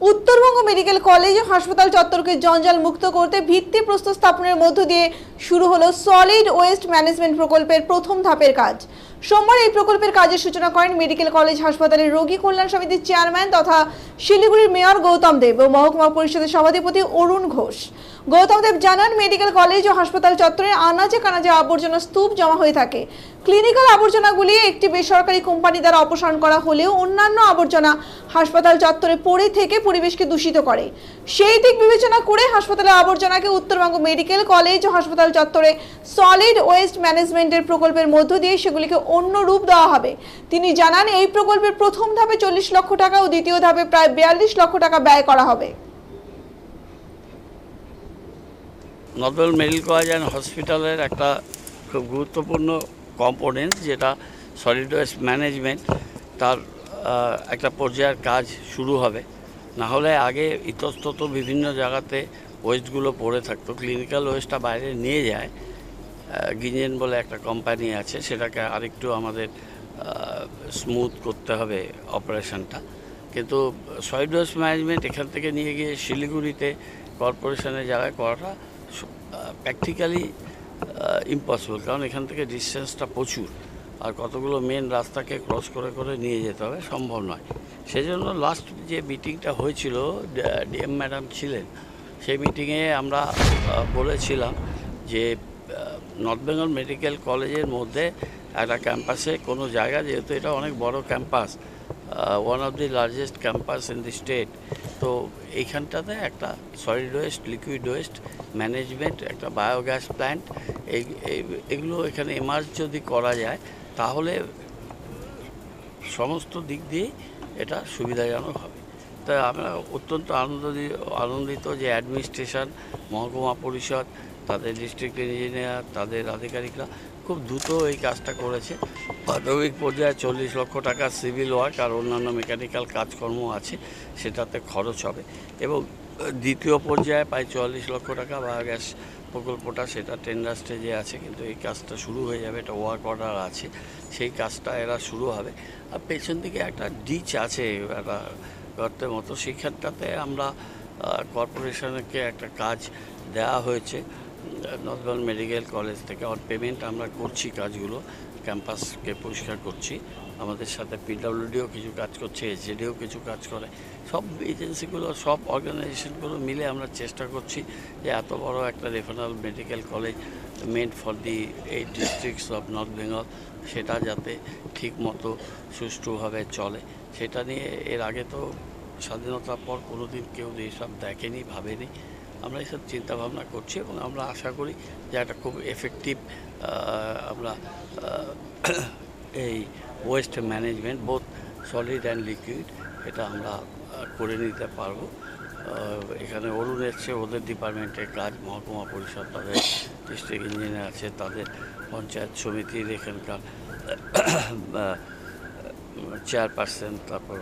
Uttarbanga medical college ও হাসপাতাল চত্বরকে জঞ্জাল মুক্ত করতে ভিত্তিপ্রস্তর স্থাপনের মধ্য দিয়ে শুরু হলো সলিড ওয়েস্ট ম্যানেজমেন্ট প্রকল্পের প্রথম ধাপের কাজ। সোমবার এই প্রকল্পের কাজের সূচনা করেন মেডিকেল কলেজ হাসপাতালের রোগী কল্যাণ সমিতির চেয়ারম্যান তথা শিলিগুড়ির মেয়র গৌতম দেব ও মহকুমা পরিষদের সভাধিপতি অরুণ ঘোষ। গৌতম দেব জানান, মেডিকেল কলেজ ও হাসপাতাল চত্বরে আনাচে কানাচে আবর্জনা স্তূপ জমা হয়ে থাকে। ক্লিনিক্যাল আবর্জনাগুলি একটি বেসরকারি কোম্পানি দ্বারা অপসারণ করা হলেও অন্যান্য আবর্জনা হাসপাতাল চত্বরে পড়ে থেকে পরিবেশকে দূষিত করে। সেই দিক বিবেচনা করে হাসপাতালের আবর্জনাকে উত্তরবঙ্গ মেডিকেল কলেজ ও হাসপাতাল চত্বরে সলিড ওয়েস্ট ম্যানেজমেন্টের প্রকল্পের মধ্য দিয়ে সেগুলিকে অন্য রূপ দেওয়া হবে। তিনি জানান, এই প্রকল্পের প্রথম ধাপে 40 লক্ষ টাকা ও দ্বিতীয় ধাপে প্রায় 42 লক্ষ টাকা ব্যয় করা হবে। North Bengal medical college and হসপিটালের একটা খুব গুরুত্বপূর্ণ কম্পোনেন্ট যেটা সলিড ওয়েস্ট ম্যানেজমেন্ট, তার একটা পর্যায়ের কাজ শুরু হবে। না হলে আগে ইতস্তত বিভিন্ন জায়গাতে ওয়েস্টগুলো পড়ে থাকতো, ক্লিনিক্যাল ওয়েস্টটা বাইরে নিয়ে যায়। গিঞ্জেন বলে একটা কোম্পানি আছে, সেটাকে আরেকটু আমাদের স্মুথ করতে হবে অপারেশনটা। কিন্তু সলিড ওয়েস্ট ম্যানেজমেন্ট এখান থেকে নিয়ে গিয়ে শিলিগুড়িতে কর্পোরেশনের জায়গায় করাটা প্র্যাকটিক্যালি ইম্পসিবল, কারণ এখান থেকে ডিস্টেন্সটা প্রচুর, আর কতগুলো মেন রাস্তাকে ক্রস করে করে নিয়ে যেতে হবে, সম্ভব নয়। সেই জন্য লাস্ট যে মিটিংটা হয়েছিল, ডিএম ম্যাডাম ছিলেন, সেই মিটিংয়ে আমরা বলেছিলাম যে নর্থ বেঙ্গল মেডিকেল কলেজের মধ্যে একটা ক্যাম্পাসে কোনো জায়গা, যেহেতু এটা অনেক বড় campus, one of the largest campus in the state, তো এইখানটাতে একটা solid waste, liquid waste management, একটা বায়োগ্যাস প্ল্যান্ট, এগুলো এখানে এমার্জ যদি করা যায় তাহলে সমস্ত দিক দিয়ে এটা সুবিধাজনক হবে। তাই আমরা অত্যন্ত আনন্দিত যে অ্যাডমিনিস্ট্রেশন, মহকুমা পরিষদ, তাদের ডিস্ট্রিক্ট ইঞ্জিনিয়ার, তাদের আধিকারিকরা খুব দ্রুত এই কাজটা করেছে। প্রাথমিক পর্যায়ে 40 লক্ষ টাকা সিভিল ওয়ার্ক আর অন্যান্য মেকানিক্যাল কাজকর্ম আছে, সেটাতে খরচ হবে, এবং দ্বিতীয় পর্যায়ে প্রায় 44 লক্ষ টাকা বায়োগ্যাস প্রকল্পটা, সেটা টেন্ডার স্টেজে আছে, কিন্তু এই কাজটা শুরু হয়ে যাবে, এটা ওয়ার্ক অর্ডার আছে, সেই কাজটা এরা শুরু হবে। আর পেছন দিকে একটা ডিচ আছে একটা গর্তের মতো, সেইখানটাতে আমরা কর্পোরেশনকে একটা কাজ দেওয়া হয়েছে নর্থ বেঙ্গল মেডিকেল কলেজ থেকে। অন পেমেন্ট আমরা করছি কাজগুলো, ক্যাম্পাসকে পরিষ্কার করছি, আমাদের সাথে পিডব্লিউডিও কিছু কাজ করছে, এসজেডিও কিছু কাজ করে, সব এজেন্সিগুলো, সব অর্গানাইজেশনগুলো মিলে আমরা চেষ্টা করছি যে এত বড় একটা referral medical college meant for the 8 districts of north Bengal, সেটা যাতে ঠিক মতো সুষ্ঠুভাবে চলে, সেটা নিয়ে এর আগে তো স্বাধীনতার পর কোনো দিন কেউ এইসব দেখেনি, ভাবেনি। আমরা এইসব চিন্তাভাবনা করছি, এবং আমরা আশা করি যে একটা খুব এফেক্টিভ আমরা এই waste management, both solid and liquid, এটা আমরা করে নিতে পারবো। এখানে অরুণ এসছে, ওদের ডিপার্টমেন্টের কাজ, মহকুমা পরিষদ, তাদের ডিস্ট্রিক্ট ইঞ্জিনিয়ার আছে, তাদের পঞ্চায়েত সমিতির এখানকার চেয়ারপারসন, তারপর